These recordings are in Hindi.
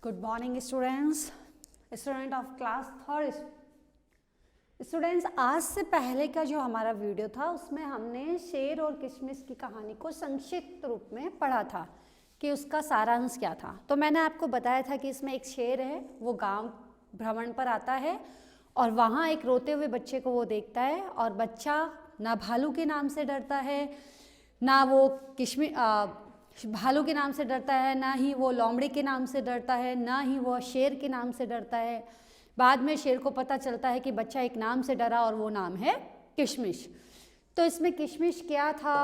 Good morning students, student of class third. Students, आज से पहले का जो हमारा वीडियो था उसमें हमने शेर और किशमिश की कहानी को संक्षिप्त रूप में पढ़ा था कि उसका सारांश क्या था। तो मैंने आपको बताया था कि इसमें एक शेर है, वो गांव भ्रमण पर आता है और वहाँ एक रोते हुए बच्चे को वो देखता है और बच्चा ना भालू के नाम से डरता है, ना वो भालू के नाम से डरता है, ना ही वो लोमड़ी के नाम से डरता है, ना ही वो शेर के नाम से डरता है। बाद में शेर को पता चलता है कि बच्चा एक नाम से डरा और वो नाम है किशमिश। तो इसमें किशमिश क्या था,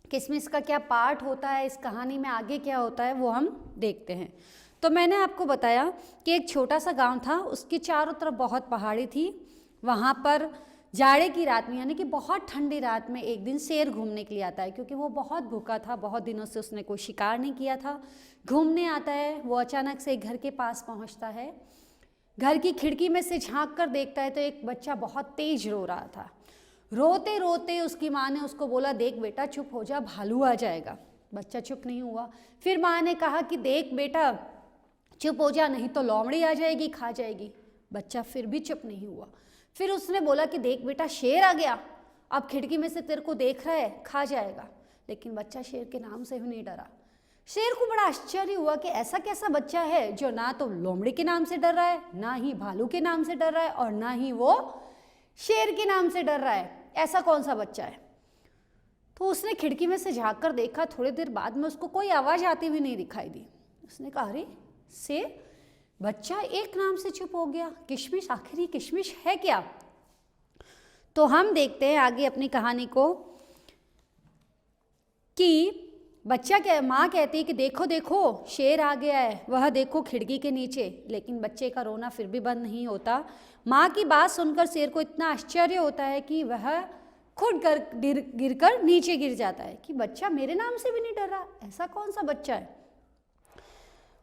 किशमिश का क्या पार्ट होता है, इस कहानी में आगे क्या होता है वो हम देखते हैं। तो मैंने आपको बताया कि एक छोटा सा गांव था, उसकी चारों तरफ बहुत पहाड़ी थी। वहाँ पर जाड़े की रात में, यानी कि बहुत ठंडी रात में, एक दिन शेर घूमने के लिए आता है, क्योंकि वो बहुत भूखा था, बहुत दिनों से उसने कोई शिकार नहीं किया था। घूमने आता है, वो अचानक से एक घर के पास पहुंचता है। घर की खिड़की में से झांक कर देखता है तो एक बच्चा बहुत तेज रो रहा था। रोते रोते उसकी माँ ने उसको बोला, देख बेटा चुप हो जा, भालू आ जाएगा। बच्चा चुप नहीं हुआ। फिर माँ ने कहा कि देख बेटा चुप हो जा, नहीं तो लोमड़ी आ जाएगी, खा जाएगी। बच्चा फिर भी चुप नहीं हुआ। फिर उसने बोला कि देख बेटा शेर आ गया, अब खिड़की में से तेरे को देख रहा है, खा जाएगा। लेकिन बच्चा शेर के नाम से भी नहीं डरा। शेर को बड़ा आश्चर्य हुआ कि ऐसा कैसा बच्चा है जो ना तो लोमड़ी के नाम से डर रहा है, ना ही भालू के नाम से डर रहा है, और ना ही वो शेर के नाम से डर रहा है। ऐसा कौन सा बच्चा है? तो उसने खिड़की में से झाँक कर देखा। थोड़ी देर बाद में उसको कोई आवाज़ आती हुई नहीं दिखाई दी। उसने कहा, अरे शेर, बच्चा एक नाम से चुप हो गया, किशमिश, आखिर ये किशमिश है क्या? तो हम देखते हैं आगे अपनी कहानी को कि बच्चा माँ कहती है कि देखो देखो शेर आ गया है, वह देखो खिड़की के नीचे। लेकिन बच्चे का रोना फिर भी बंद नहीं होता। माँ की बात सुनकर शेर को इतना आश्चर्य होता है कि वह खुद गिरकर नीचे गिर जाता है कि बच्चा मेरे नाम से भी नहीं डर रहा, ऐसा कौन सा बच्चा है?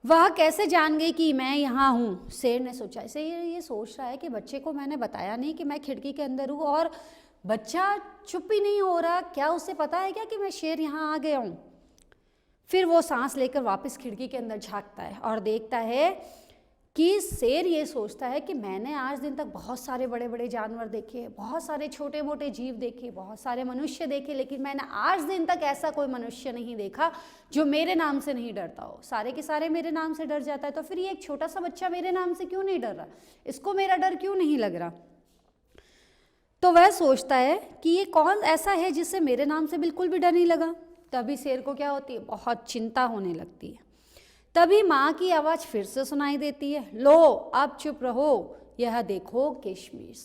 वह कैसे जान गई कि मैं यहाँ हूँ? शेर ने सोचा। ऐसे ये सोच रहा है कि बच्चे को मैंने बताया नहीं कि मैं खिड़की के अंदर हूँ, और बच्चा चुप ही नहीं हो रहा। क्या उसे पता है क्या कि मैं शेर यहाँ आ गया हूँ? फिर वो सांस लेकर वापस खिड़की के अंदर झांकता है और देखता है कि शेर ये सोचता है कि मैंने आज दिन तक बहुत सारे बड़े बड़े जानवर देखे, बहुत सारे छोटे मोटे जीव देखे, बहुत सारे मनुष्य देखे, लेकिन मैंने आज दिन तक ऐसा कोई मनुष्य नहीं देखा जो मेरे नाम से नहीं डरता हो। सारे के सारे मेरे नाम से डर जाता है, तो फिर ये एक छोटा सा बच्चा मेरे नाम से क्यों नहीं डर रहा? इसको मेरा डर क्यों नहीं लग रहा? तो वह सोचता है कि ये कौन ऐसा है जिससे मेरे नाम से बिल्कुल भी डर नहीं लगा। तभी शेर को क्या होती है? बहुत चिंता होने लगती है। तभी माँ की आवाज़ फिर से सुनाई देती है, लो अब चुप रहो, यह देखो किशमिश।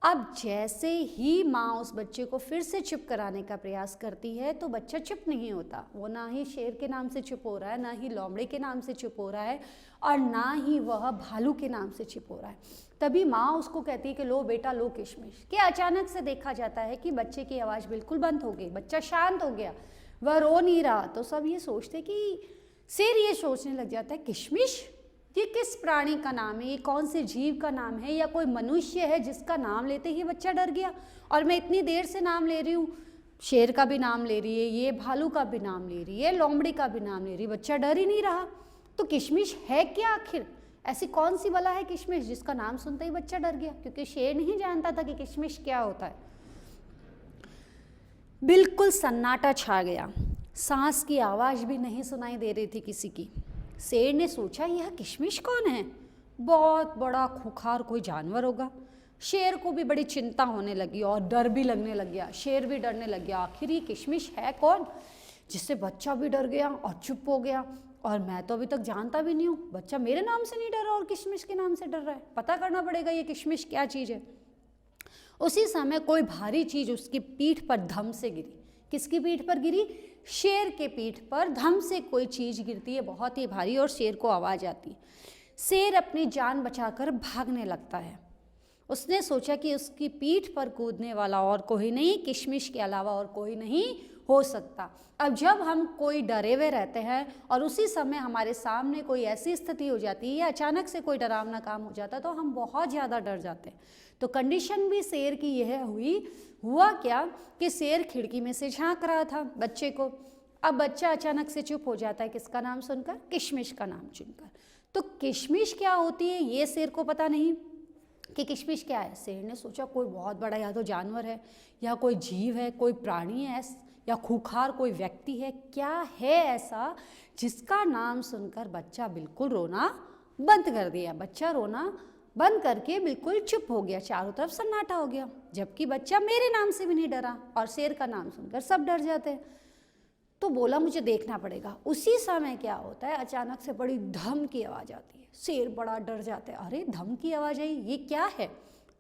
अब जैसे ही माँ उस बच्चे को फिर से चुप कराने का प्रयास करती है तो बच्चा चुप नहीं होता। वो ना ही शेर के नाम से चुप हो रहा है, ना ही लोमड़ी के नाम से चुप हो रहा है, और ना ही वह भालू के नाम से चुप हो रहा है। तभी माँ उसको कहती है कि लो बेटा लो किशमिश। कि अचानक से देखा जाता है कि बच्चे की आवाज़ बिल्कुल बंद हो गई, बच्चा शांत हो गया, वह रो नहीं रहा। तो सब ये सोचते कि शेर ये सोचने लग जाता है, किशमिश ये किस प्राणी का नाम है, ये कौन से जीव का नाम है, या कोई मनुष्य है जिसका नाम लेते ही बच्चा डर गया? और मैं इतनी देर से नाम ले रही हूँ, शेर का भी नाम ले रही है, ये भालू का भी नाम ले रही है, लोमड़ी का भी नाम ले रही है, बच्चा डर ही नहीं रहा। तो किशमिश है क्या आखिर? ऐसी कौन सी बला है किशमिश जिसका नाम सुनते ही बच्चा डर गया? क्योंकि शेर नहीं जानता था कि किशमिश क्या होता है। बिल्कुल सन्नाटा छा गया, सांस की आवाज़ भी नहीं सुनाई दे रही थी किसी की। शेर ने सोचा, यह किशमिश कौन है? बहुत बड़ा खूंखार कोई जानवर होगा। शेर को भी बड़ी चिंता होने लगी और डर भी लगने लग गया। शेर भी डरने लग गया, आखिर ये किशमिश है कौन जिससे बच्चा भी डर गया और चुप हो गया? और मैं तो अभी तक जानता भी नहीं हूँ, बच्चा मेरे नाम से नहीं डर रहा और किशमिश के नाम से डर रहा है। पता करना पड़ेगा ये किशमिश क्या चीज़ है। उसी समय कोई भारी चीज़ उसकी पीठ पर धम से गिरी। किसकी पीठ पर गिरी? शेर के पीठ पर धम से कोई चीज़ गिरती है, बहुत ही भारी, और शेर को आवाज़ आती है। शेर अपनी जान बचाकर भागने लगता है। उसने सोचा कि उसकी पीठ पर कूदने वाला और कोई नहीं, किशमिश के अलावा और कोई नहीं हो सकता। अब जब हम कोई डरे हुए रहते हैं और उसी समय हमारे सामने कोई ऐसी स्थिति हो जाती है या अचानक से कोई डरावना काम हो जाता है तो हम बहुत ज़्यादा डर जाते हैं। तो कंडीशन भी शेर की यह हुआ क्या कि शेर खिड़की में से झांक रहा था बच्चे को। अब बच्चा अचानक से चुप हो जाता है, किसका नाम सुनकर? किशमिश का नाम सुनकर। तो किशमिश क्या होती है ये शेर को पता नहीं कि किशमिश क्या है। शेर ने सोचा कोई बहुत बड़ा या तो जानवर है या कोई जीव है, कोई प्राणी है या खूंखार कोई व्यक्ति है, क्या है ऐसा जिसका नाम सुनकर बच्चा बिल्कुल रोना बंद कर दिया। बच्चा रोना बंद करके बिल्कुल चुप हो गया, चारों तरफ सन्नाटा हो गया, जबकि बच्चा मेरे नाम से भी नहीं डरा और शेर का नाम सुनकर सब डर जाते हैं। तो बोला मुझे देखना पड़ेगा। उसी समय क्या होता है, अचानक से बड़ी धम की आवाज़ आती है। शेर बड़ा डर जाता है, अरे धम की आवाज़ आई, ये क्या है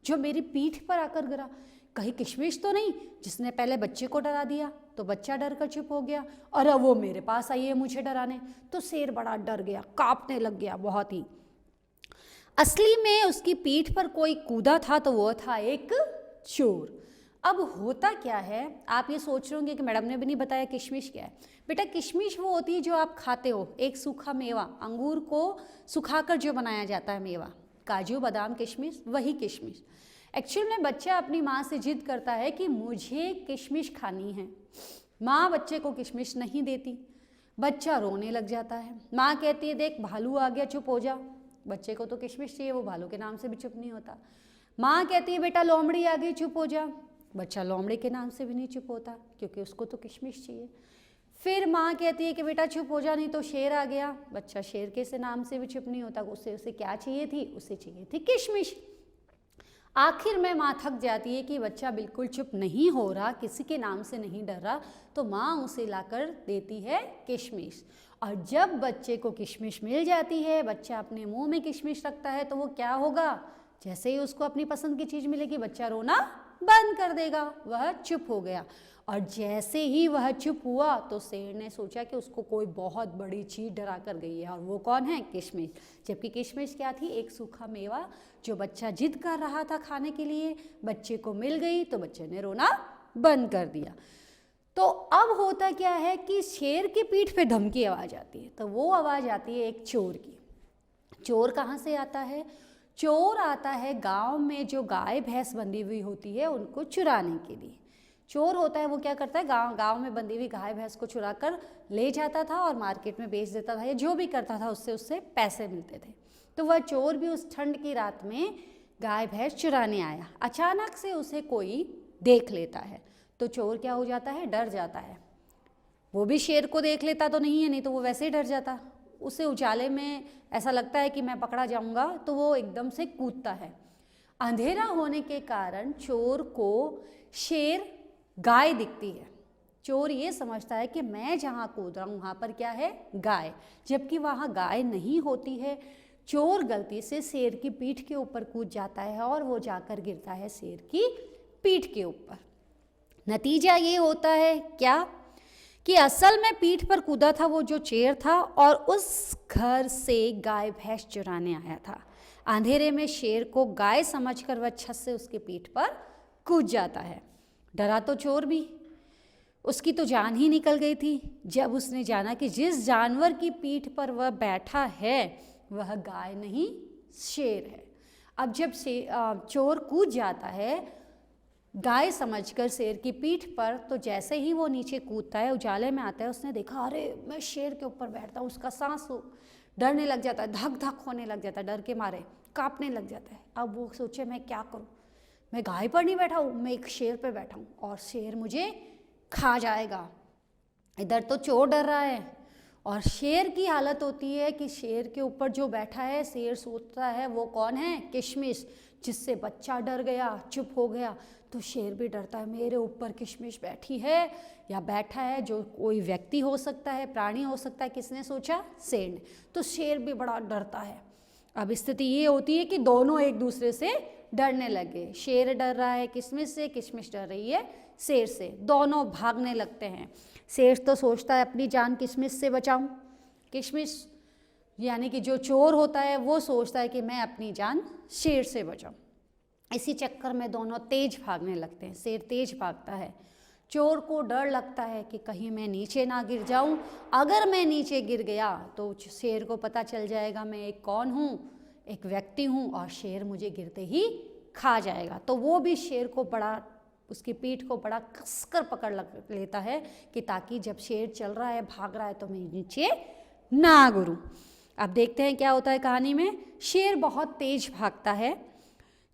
जो मेरी पीठ पर आकर गिरा, कहीं किशमिश तो नहीं जिसने पहले बच्चे को डरा दिया। तो बच्चा डर कर चुप हो गया, अरे वो मेरे पास आई है मुझे डराने। तो शेर बड़ा डर गया, कांपने लग गया बहुत ही। असली में उसकी पीठ पर कोई कूदा था, तो वो था एक चोर। अब होता क्या है, आप ये सोच रहे होंगे कि मैडम ने भी नहीं बताया किशमिश क्या है। बेटा किशमिश वो होती है जो आप खाते हो, एक सूखा मेवा, अंगूर को सुखाकर जो बनाया जाता है मेवा, काजू बादाम किशमिश, वही किशमिश। एक्चुअल में बच्चा अपनी माँ से जिद करता है कि मुझे किशमिश खानी है, माँ बच्चे को किशमिश नहीं देती, बच्चा रोने लग जाता है। माँ कहती है देख भालू आ गया चुप हो जा, बच्चे को तो किशमिश चाहिए, वो भालू के नाम से भी चुप नहीं होता। माँ कहती है बेटा लोमड़ी आ गई चुप हो जा, बच्चा लोमड़ी के नाम से भी नहीं चुप होता क्योंकि उसको तो किशमिश चाहिए। फिर माँ कहती है कि बेटा चुप हो जा नहीं तो शेर आ गया, बच्चा शेर के से नाम से भी चुप नहीं होता, उसे क्या चाहिए थी, उसे चाहिए थी किशमिश। आखिर में माँ थक जाती है कि बच्चा बिल्कुल चुप नहीं हो रहा, किसी के नाम से नहीं डर रहा, तो माँ उसे लाकर देती है किशमिश। और जब बच्चे को किशमिश मिल जाती है, बच्चा अपने मुंह में किशमिश रखता है, तो वो क्या होगा, जैसे ही उसको अपनी पसंद की चीज़ मिलेगी बच्चा रोना बंद कर देगा, वह चुप हो गया। और जैसे ही वह चुप हुआ तो शेर ने सोचा कि उसको कोई बहुत बड़ी चीज़ डरा कर गई है, और वो कौन है, किशमिश। जबकि किशमिश क्या थी, एक सूखा मेवा जो बच्चा जिद कर रहा था खाने के लिए, बच्चे को मिल गई तो बच्चे ने रोना बंद कर दिया। तो अब होता क्या है कि शेर की पीठ पे धमकी आवाज़ आती है, तो वो आवाज़ आती है एक चोर की। चोर कहाँ से आता है, चोर आता है गांव में जो गाय भैंस बंधी हुई होती है उनको चुराने के लिए। चोर होता है वो क्या करता है, गांव में बंधी हुई गाय भैंस को चुरा कर ले जाता था और मार्केट में बेच देता था, या जो भी करता था उससे पैसे मिलते थे। तो वह चोर भी उस ठंड की रात में गाय भैंस चुराने आया, अचानक से उसे कोई देख लेता है, तो चोर क्या हो जाता है, डर जाता है। वो भी शेर को देख लेता तो नहीं है, नहीं तो वो वैसे ही डर जाता। उसे उजाले में ऐसा लगता है कि मैं पकड़ा जाऊंगा, तो वो एकदम से कूदता है। अंधेरा होने के कारण चोर को शेर गाय दिखती है। चोर ये समझता है कि मैं जहाँ कूद रहा हूँ वहाँ पर क्या है, गाय, जबकि वहाँ गाय नहीं होती है। चोर गलती से शेर की पीठ के ऊपर कूद जाता है और वो जाकर गिरता है शेर की पीठ के ऊपर। नतीजा ये होता है क्या कि असल में पीठ पर कूदा था वो जो चेर था, और उस घर से गाय भैंस चुराने आया था। अंधेरे में शेर को गाय समझकर वह छत से उसकी पीठ पर कूद जाता है। डरा तो चोर भी, उसकी तो जान ही निकल गई थी जब उसने जाना कि जिस जानवर की पीठ पर वह बैठा है वह गाय नहीं शेर है। अब जब चोर कूद जाता है गाय समझकर शेर की पीठ पर, तो जैसे ही वो नीचे कूदता है, उजाले में आता है, उसने देखा अरे मैं शेर के ऊपर बैठता हूँ। उसका सांस डरने लग जाता है, धक धक होने लग जाता है, डर के मारे कांपने लग जाता है। अब वो सोचे मैं क्या करूँ, मैं गाय पर नहीं बैठा हूँ, मैं एक शेर पे बैठा हूँ और शेर मुझे खा जाएगा। इधर तो चोर डर रहा है और शेर की हालत होती है कि शेर के ऊपर जो बैठा है, शेर सोचता है वो कौन है, किशमिश, जिससे बच्चा डर गया, चुप हो गया। तो शेर भी डरता है, मेरे ऊपर किशमिश बैठी है या बैठा है, जो कोई व्यक्ति हो सकता है, प्राणी हो सकता है। किसने सोचा, शेर ने। तो शेर भी बड़ा डरता है। अब स्थिति ये होती है कि दोनों एक दूसरे से डरने लगे। शेर डर रहा है किशमिश से, किशमिश डर रही है शेर से, दोनों भागने लगते हैं। शेर तो सोचता है अपनी जान किशमिश से बचाऊं, किशमिश यानी कि जो चोर होता है वो सोचता है कि मैं अपनी जान शेर से बचाऊं। इसी चक्कर में दोनों तेज भागने लगते हैं। शेर तेज भागता है, चोर को डर लगता है कि कहीं मैं नीचे ना गिर जाऊं, अगर मैं नीचे गिर गया तो शेर को पता चल जाएगा मैं एक कौन हूँ, एक व्यक्ति हूँ, और शेर मुझे गिरते ही खा जाएगा। तो वो भी शेर को बड़ा, उसकी पीठ को बड़ा कसकर पकड़ लेता है कि ताकि जब शेर चल रहा है, भाग रहा है, तो मैं नीचे ना गिरूं। अब देखते हैं क्या होता है कहानी में। शेर बहुत तेज भागता है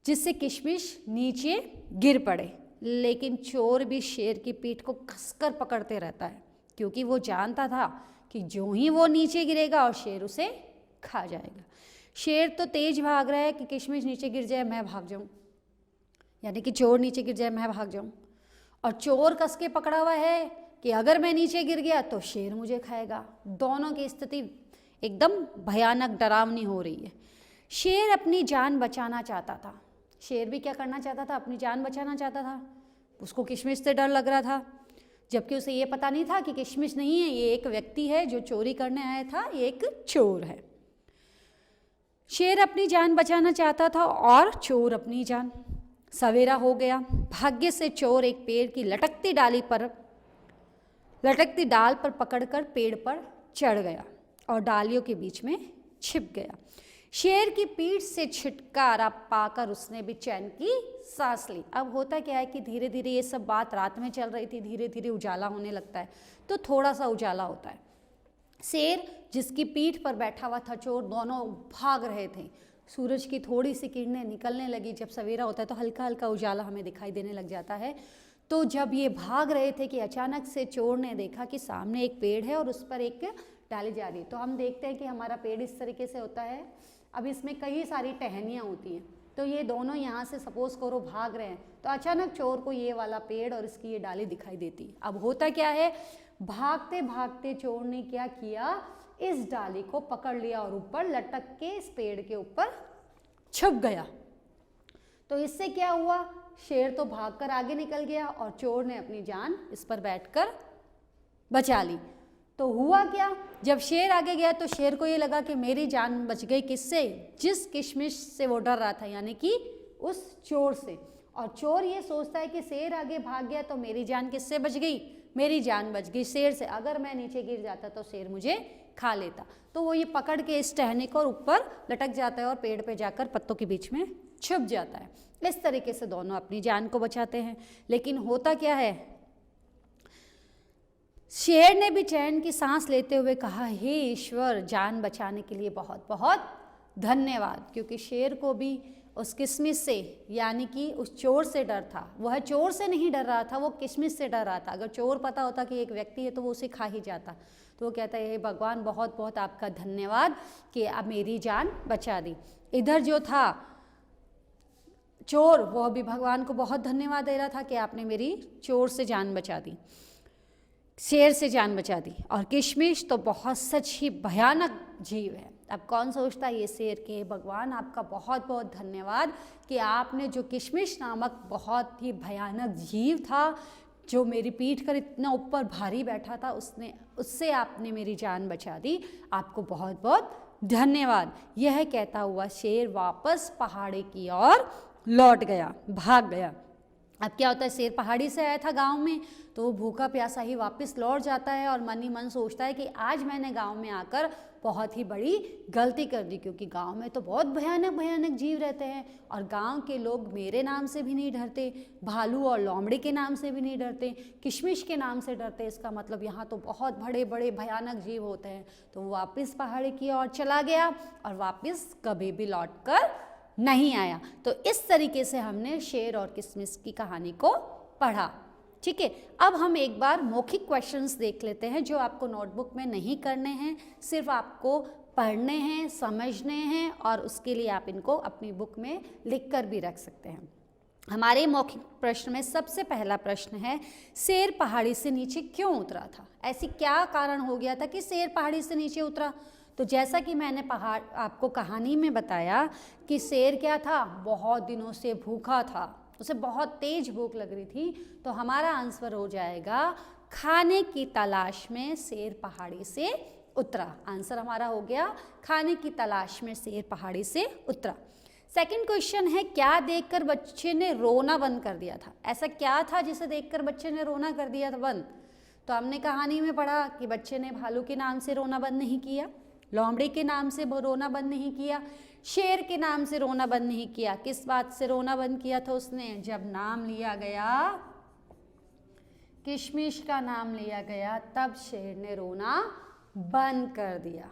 जिससे किशमिश नीचे गिर पड़े, लेकिन चोर भी शेर की पीठ को कसकर पकड़ते रहता है क्योंकि वो जानता था कि जो ही वो नीचे गिरेगा और शेर उसे खा जाएगा। शेर तो तेज भाग रहा है कि किशमिश नीचे गिर जाए मैं भाग जाऊं, यानी कि चोर नीचे गिर जाए मैं भाग जाऊं, और चोर कस के पकड़ा हुआ है कि अगर मैं नीचे गिर गया तो शेर मुझे खाएगा। दोनों की स्थिति एकदम भयानक डरावनी हो रही है। शेर अपनी जान बचाना चाहता था। शेर भी क्या करना चाहता था? अपनी जान बचाना चाहता था। उसको किशमिश से डर लग रहा था, जबकि उसे ये पता नहीं था कि किशमिश नहीं है, ये एक व्यक्ति है जो चोरी करने आया था, ये एक चोर है। शेर अपनी जान बचाना चाहता था और चोर अपनी जान। सवेरा हो गया। भाग्य से चोर एक पेड़ की लटकती डाल पर पकड़कर पेड़ पर चढ़ गया और डालियों के बीच में छिप गया। शेर की पीठ से छुटकारा पाकर उसने भी चैन की सांस ली। अब होता क्या है कि धीरे धीरे ये सब बात रात में चल रही थी, धीरे धीरे उजाला होने लगता है, तो थोड़ा सा उजाला होता है। शेर जिसकी पीठ पर बैठा हुआ था चोर, दोनों भाग रहे थे। सूरज की थोड़ी सी किरणें निकलने लगी। जब सवेरा होता है तो हल्का हल्का उजाला हमें दिखाई देने लग जाता है। तो जब ये भाग रहे थे कि अचानक से चोर ने देखा कि सामने एक पेड़ है और उस पर एक डाली जा रही है। तो हम देखते हैं कि हमारा पेड़ इस तरीके से होता है। अब इसमें कई सारी टहनियाँ होती हैं, तो ये दोनों यहाँ से सपोज करो भाग रहे हैं, तो अचानक चोर को ये वाला पेड़ और इसकी ये डाली दिखाई देती। अब होता क्या है, भागते भागते चोर ने क्या किया, इस डाली को पकड़ लिया और ऊपर लटक के इस पेड़ के ऊपर छुप गया। तो इससे क्या हुआ, शेर तो भागकर आगे निकल गया और चोर ने अपनी जान इस पर बैठकर बचा ली। तो हुआ क्या, जब शेर आगे गया तो शेर को ये लगा कि मेरी जान बच गई। किससे? जिस किशमिश से वो डर रहा था, यानी कि उस चोर से। और चोर ये सोचता है कि शेर आगे भाग गया तो मेरी जान किससे बच गई? मेरी जान बच गई शेर से। अगर मैं नीचे गिर जाता तो शेर मुझे खा लेता। तो वो ये पकड़ के इस टहनी को ऊपर लटक जाता है और पेड़ पे जाकर पत्तों के बीच में छुप जाता है। इस तरीके से दोनों अपनी जान को बचाते हैं। लेकिन होता क्या है, शेर ने भी चैन की सांस लेते हुए कहा, हे ईश्वर, जान बचाने के लिए बहुत बहुत धन्यवाद। क्योंकि शेर को भी उस किशमिश से, यानी कि उस चोर से डर था। वह चोर से नहीं डर रहा था, वो किशमिश से डर रहा था। अगर चोर पता होता कि एक व्यक्ति है तो वो उसे खा ही जाता। तो वो कहता है, हे भगवान, बहुत बहुत आपका धन्यवाद कि आप मेरी जान बचा दी। इधर जो था चोर, वह भी भगवान को बहुत धन्यवाद दे रहा था कि आपने मेरी चोर से जान बचा दी, शेर से जान बचा दी। और किशमिश तो बहुत सच ही भयानक जीव है। अब कौन सोचता है ये शेर के, भगवान आपका बहुत बहुत धन्यवाद कि आपने जो किशमिश नामक बहुत ही भयानक जीव था, जो मेरी पीठ पर इतना ऊपर भारी बैठा था, उससे आपने मेरी जान बचा दी। आपको बहुत बहुत धन्यवाद। यह कहता हुआ शेर वापस पहाड़ी की ओर लौट गया, भाग गया। अब क्या होता है, शेर पहाड़ी से आया था गांव में, तो वो भूखा प्यासा ही वापस लौट जाता है और मन ही मन सोचता है कि आज मैंने गांव में आकर बहुत ही बड़ी गलती कर दी, क्योंकि गांव में तो बहुत भयानक भयानक जीव रहते हैं और गांव के लोग मेरे नाम से भी नहीं डरते, भालू और लोमड़ी के नाम से भी नहीं डरते, किशमिश के नाम से डरते। इसका मतलब यहाँ तो बहुत बड़े बड़े भयानक जीव होते हैं। तो वो वापस पहाड़ी की ओर चला गया और वापस कभी भी लौट कर नहीं आया। तो इस तरीके से हमने शेर और किशमिश की कहानी को पढ़ा। ठीक है, अब हम एक बार मौखिक क्वेश्चंस देख लेते हैं जो आपको नोटबुक में नहीं करने हैं, सिर्फ आपको पढ़ने हैं, समझने हैं, और उसके लिए आप इनको अपनी बुक में लिख कर भी रख सकते हैं। हमारे मौखिक प्रश्न में सबसे पहला प्रश्न है, शेर पहाड़ी से नीचे क्यों उतरा था? ऐसी क्या कारण हो गया था कि शेर पहाड़ी से नीचे उतरा? तो जैसा कि मैंने आपको कहानी में बताया कि शेर क्या था, बहुत दिनों से भूखा था, उसे बहुत तेज भूख लग रही थी। तो हमारा आंसर हो जाएगा, खाने की तलाश में शेर पहाड़ी से उतरा। आंसर हमारा हो गया, खाने की तलाश में शेर पहाड़ी से उतरा। सेकंड क्वेश्चन है, क्या देखकर बच्चे ने रोना बंद कर दिया था? ऐसा क्या था जिसे देखकर बच्चे ने रोना कर दिया था बंद? तो हमने कहानी में पढ़ा कि बच्चे ने भालू के नाम से रोना बंद नहीं किया, लोमड़ी के नाम से रोना बंद नहीं किया, शेर के नाम से रोना बंद नहीं किया। किस बात से रोना बंद किया था उसने? जब नाम लिया गया, किशमिश का नाम लिया गया, तब शेर ने रोना बंद कर दिया।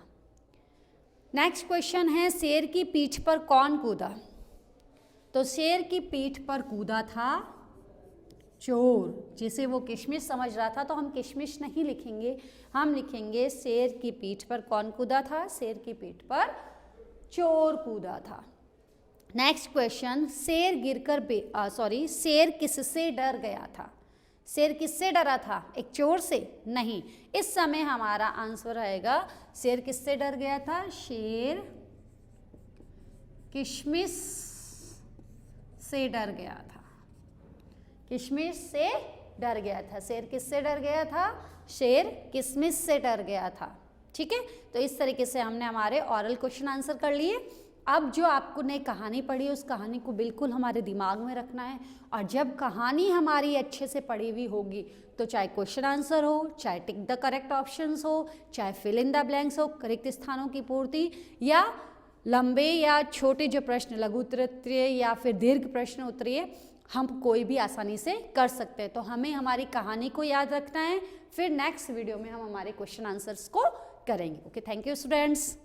नेक्स्ट क्वेश्चन है शेर की पीठ पर कौन कूदा? तो शेर की पीठ पर कूदा था चोर। जिसे वो किशमिश समझ रहा था, तो हम किशमिश नहीं लिखेंगे, हम लिखेंगे शेर की पीठ पर कौन कूदा था? शेर की पीठ पर चोर कूदा था। नेक्स्ट क्वेश्चन, शेर किससे डर गया था? शेर किससे डरा था? एक चोर से? नहीं। इस समय हमारा आंसर आएगा शेर किससे डर गया था? शेर किशमिश से डर गया था। किशमिश से डर गया था। शेर किससे डर गया था? शेर किशमिश से डर गया था। ठीक है, तो इस तरीके से हमने हमारे ऑरल क्वेश्चन आंसर कर लिए। अब जो आपको ने कहानी पढ़ी, उस कहानी को बिल्कुल हमारे दिमाग में रखना है, और जब कहानी हमारी अच्छे से पढ़ी हुई होगी तो चाहे क्वेश्चन आंसर हो, चाहे टिक द करेक्ट ऑप्शंस हो, चाहे फिल इन द ब्लैंक्स हो, रिक्त स्थानों की पूर्ति, या लंबे या छोटे जो प्रश्न, लघु उत्तरीय या फिर दीर्घ प्रश्न उत्तरीय, हम कोई भी आसानी से कर सकते हैं। तो हमें हमारी कहानी को याद रखना है, फिर नेक्स्ट वीडियो में हम हमारे क्वेश्चन आंसर्स को करेंगे। Okay, thank you students.